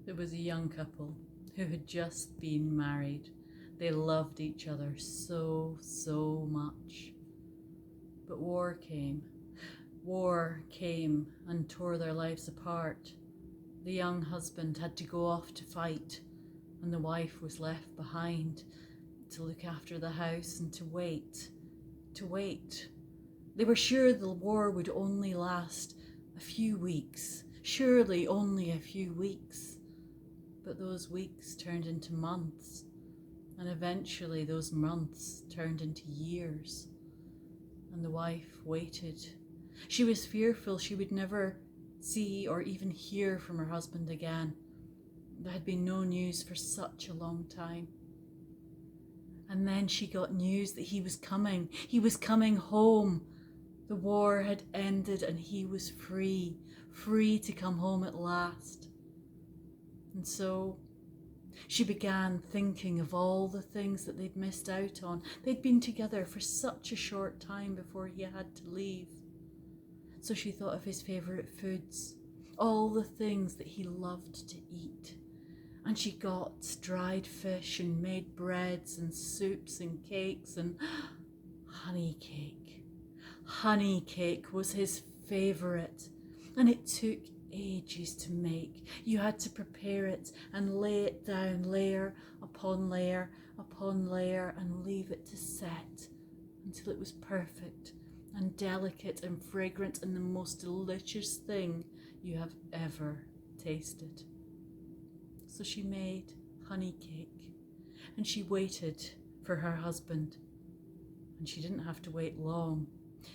There was a young couple who had just been married. They loved each other so, so much. But war came. War came and tore their lives apart. The young husband had to go off to fight, and the wife was left behind to look after the house and to wait. They were sure the war would only last a few weeks, surely only a few weeks. But those weeks turned into months, and eventually those months turned into years. And the wife waited. She was fearful she would never see or even hear from her husband again. There had been no news for such a long time. And then she got news that he was coming. He was coming home. The war had ended and he was free to come home at last. And so she began thinking of all the things that they'd missed out on. They'd been together for such a short time before he had to leave. So she thought of his favourite foods, all the things that he loved to eat. And she got dried fish and made breads and soups and cakes and honey cake. Honey cake was his favourite, and it took ages to make. You had to prepare it and lay it down layer upon layer upon layer and leave it to set until it was perfect and delicate and fragrant and the most delicious thing you have ever tasted. So she made honey cake and she waited for her husband, and she didn't have to wait long.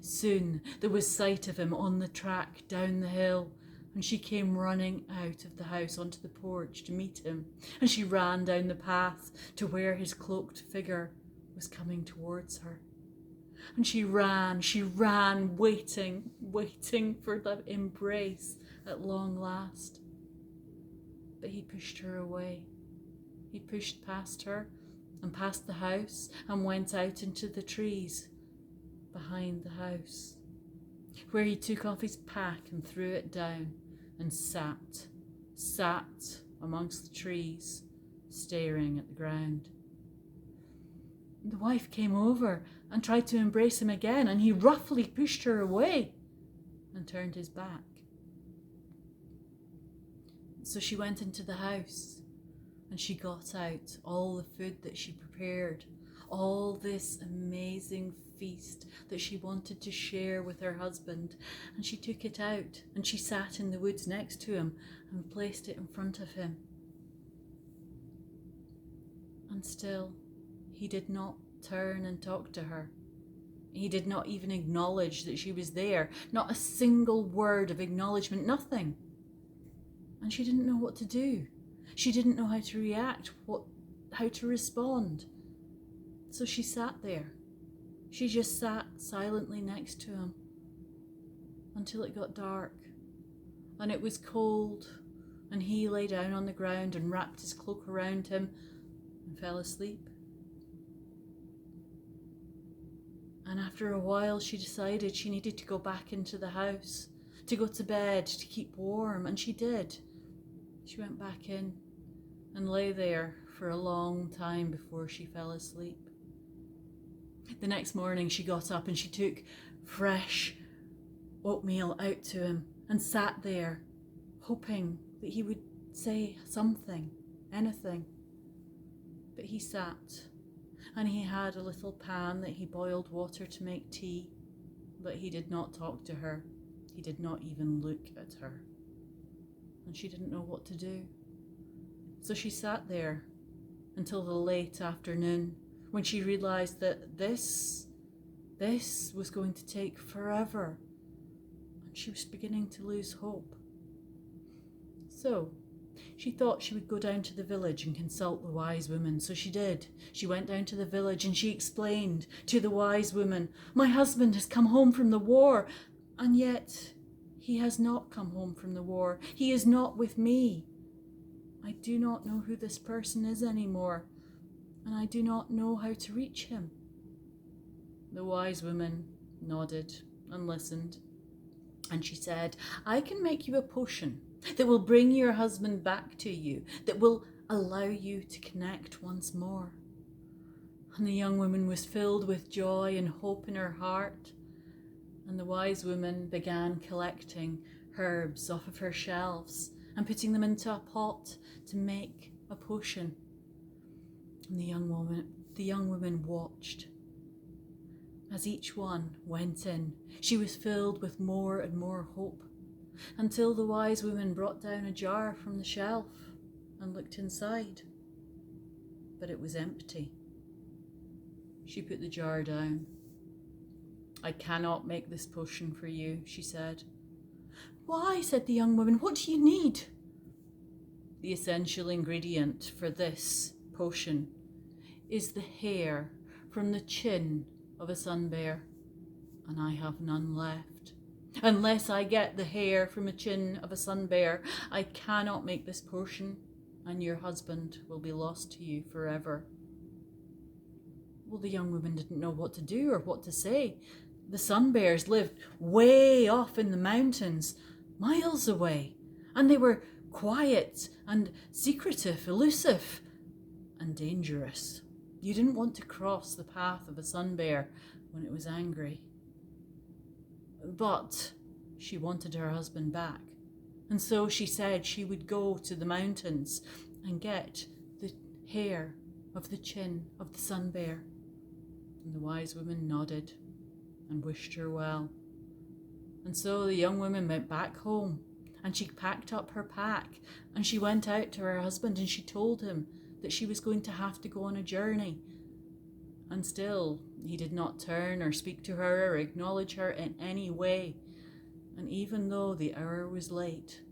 Soon there was sight of him on the track down the hill, and she came running out of the house onto the porch to meet him, and she ran down the path to where his cloaked figure was coming towards her. And she ran, waiting for the embrace at long last. But he pushed her away. He pushed past her and past the house and went out into the trees behind the house, where he took off his pack and threw it down and sat amongst the trees, staring at the ground. The wife came over and tried to embrace him again, and he roughly pushed her away and turned his back. So she went into the house and she got out all the food that she prepared, all this amazing feast that she wanted to share with her husband, and she took it out and she sat in the woods next to him and placed it in front of him. And still he did not turn and talk to her. He did not even acknowledge that she was there, not a single word of acknowledgement, nothing. And she didn't know what to do. She didn't know how to react, how to respond. So she sat there. She just sat silently next to him until it got dark and it was cold, and he lay down on the ground and wrapped his cloak around him and fell asleep. And after a while she decided she needed to go back into the house, to go to bed, to keep warm, and she did. She went back in and lay there for a long time before she fell asleep. The next morning she got up and she took fresh oatmeal out to him and sat there, hoping that he would say something, anything. But he sat, and he had a little pan that he boiled water to make tea, but he did not talk to her. He did not even look at her. And she didn't know what to do. So she sat there until the late afternoon, when she realised that this was going to take forever, and she was beginning to lose hope. So she thought she would go down to the village and consult the wise woman. So she did. She went down to the village and she explained to the wise woman, "My husband has come home from the war, and yet he has not come home from the war. He is not with me. I do not know who this person is anymore, and I do not know how to reach him." The wise woman nodded and listened, and she said, "I can make you a potion that will bring your husband back to you, that will allow you to connect once more. And the young woman was filled with joy and hope in her heart. And the wise woman began collecting herbs off of her shelves and putting them into a pot to make a potion. And the young woman watched. As each one went in, she was filled with more and more hope, until the wise woman brought down a jar from the shelf and looked inside. But it was empty. She put the jar down. "I cannot make this potion for you," she said. "Why?" said the young woman. "What do you need?" "The essential ingredient for this potion is the hair from the chin of a sun bear, and I have none left. Unless I get the hair from a chin of a sun bear, I cannot make this potion, and your husband will be lost to you forever." Well, the young woman didn't know what to do or what to say. The sun bears lived way off in the mountains, miles away, and they were quiet and secretive, elusive, and dangerous. You didn't want to cross the path of a sun bear when it was angry. But she wanted her husband back, and so she said she would go to the mountains and get the hair of the chin of the sun bear. And the wise woman nodded and wished her well. And so the young woman went back home, and she packed up her pack, and she went out to her husband, and she told him that she was going to have to go on a journey. And still he did not turn or speak to her or acknowledge her in any way. And even though the hour was late,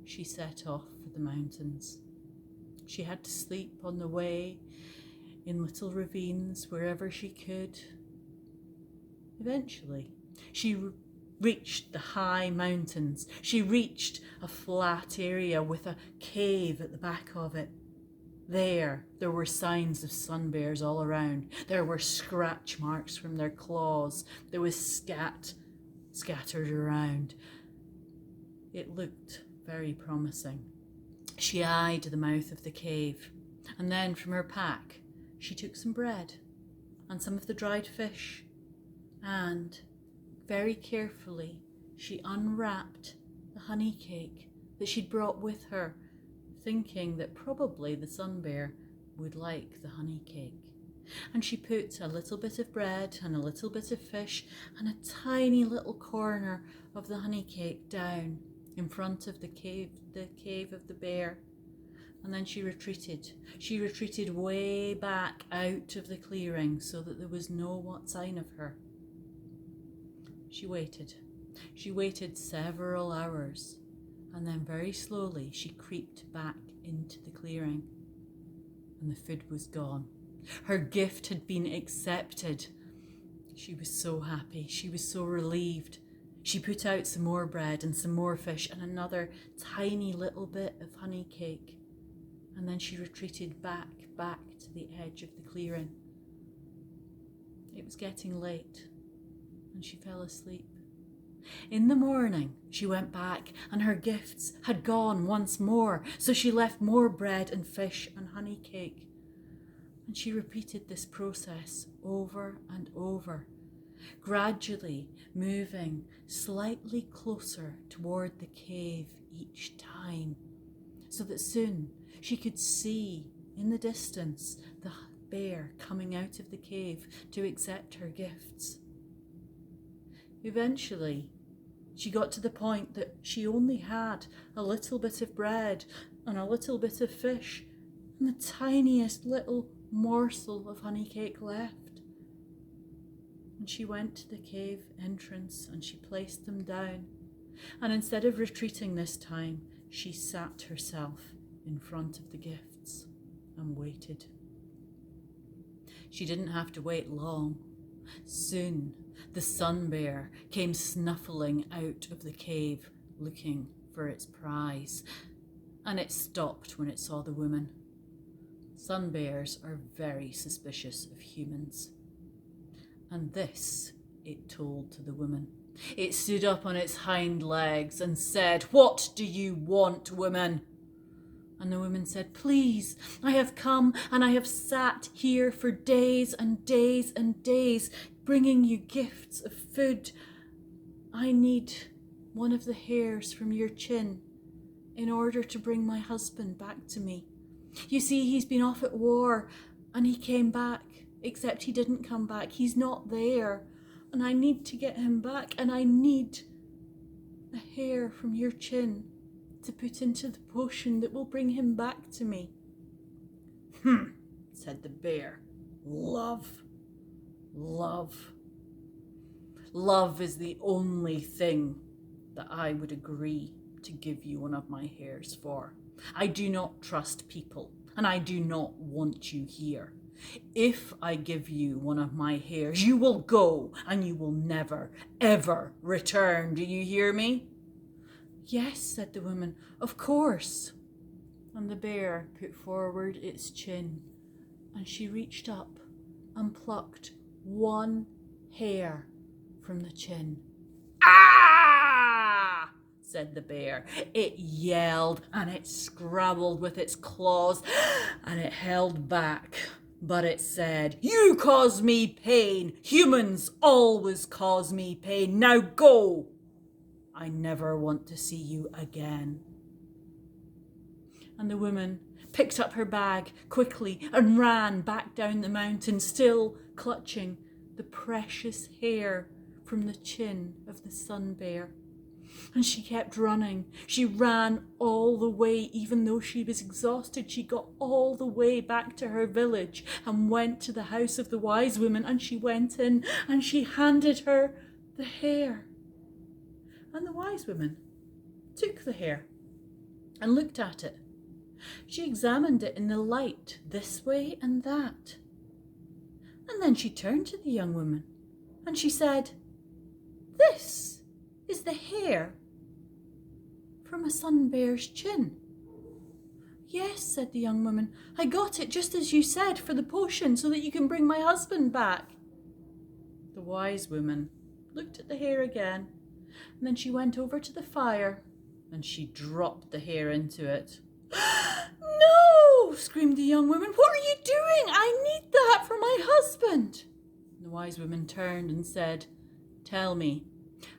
she set off for the mountains. She had to sleep on the way, in little ravines, wherever she could. Eventually, she reached the high mountains. She reached a flat area with a cave at the back of it. There were signs of sun bears all around. There were scratch marks from their claws. There was scat scattered around. It looked very promising. She eyed the mouth of the cave, and then from her pack, she took some bread and some of the dried fish, and very carefully she unwrapped the honey cake that she'd brought with her, thinking that probably the sun bear would like the honey cake. And she put a little bit of bread and a little bit of fish and a tiny little corner of the honey cake down in front of the cave of the bear. And then she retreated. She retreated way back out of the clearing so that there was no sign of her. She waited. She waited several hours, and then very slowly she creeped back into the clearing, and the food was gone. Her gift had been accepted. She was so happy. She was so relieved. She put out some more bread and some more fish and another tiny little bit of honey cake. And then she retreated back to the edge of the clearing. It was getting late, and she fell asleep. In the morning, she went back, and her gifts had gone once more, so she left more bread and fish and honey cake. And she repeated this process over and over, gradually moving slightly closer toward the cave each time, so that soon she could see in the distance the bear coming out of the cave to accept her gifts. Eventually, she got to the point that she only had a little bit of bread and a little bit of fish and the tiniest little morsel of honey cake left. And she went to the cave entrance and she placed them down. And instead of retreating this time, she sat herself in front of the gifts and waited. She didn't have to wait long. Soon, the sun bear came snuffling out of the cave, looking for its prize, and it stopped when it saw the woman. Sun bears are very suspicious of humans. And this, it told to the woman, It stood up on its hind legs and said, "What do you want, woman?" And the woman said, "Please, I have come and I have sat here for days and days and days, bringing you gifts of food. I need one of the hairs from your chin in order to bring my husband back to me. You see, he's been off at war and he came back, except he didn't come back. He's not there. And I need to get him back, and I need a hair from your chin to put into the potion that will bring him back to me." Said the bear. Love. Love. Love is the only thing that I would agree to give you one of my hairs for. I do not trust people, and I do not want you here. If I give you one of my hairs, you will go and you will never, ever return. Do you hear me? "Yes," said the woman, "of course." And the bear put forward its chin, and she reached up and plucked one hair from the chin. "Ah!" said the bear. It yelled and it scrabbled with its claws and it held back. But it said, "You cause me pain. Humans always cause me pain. Now go. I never want to see you again." And the woman picked up her bag quickly and ran back down the mountain, still clutching the precious hair from the chin of the sun bear. And she kept running. She ran all the way, even though she was exhausted. She got all the way back to her village and went to the house of the wise woman, and she went in and she handed her the hair. And the wise woman took the hair and looked at it. She examined it in the light, this way and that. And then she turned to the young woman and she said, "This is the hair from a sun bear's chin." "Yes," said the young woman, "I got it just as you said for the potion so that you can bring my husband back." The wise woman looked at the hair again, and then she went over to the fire and she dropped the hair into it. "No!" screamed the young woman. "What are you doing? I need that for my husband." The wise woman turned and said, "Tell me,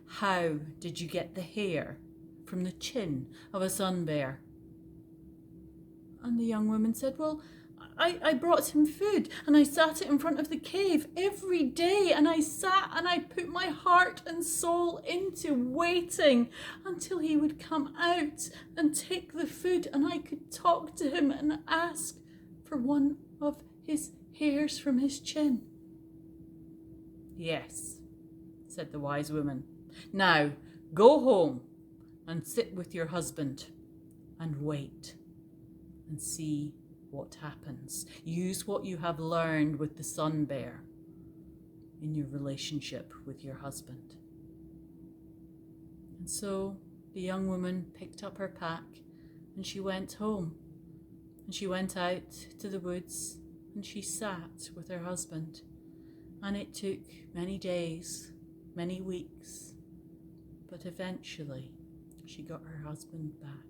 how did you get the hair from the chin of a sun bear?" And the young woman said, "Well, I brought him food and I sat it in front of the cave every day, and I sat and I put my heart and soul into waiting until he would come out and take the food, and I could talk to him and ask for one of his hairs from his chin." "Yes," said the wise woman. "Now go home and sit with your husband and wait and see what happens. Use what you have learned with the sun bear in your relationship with your husband." And so the young woman picked up her pack and she went home, and she went out to the woods and she sat with her husband. And it took many days, many weeks, but eventually she got her husband back.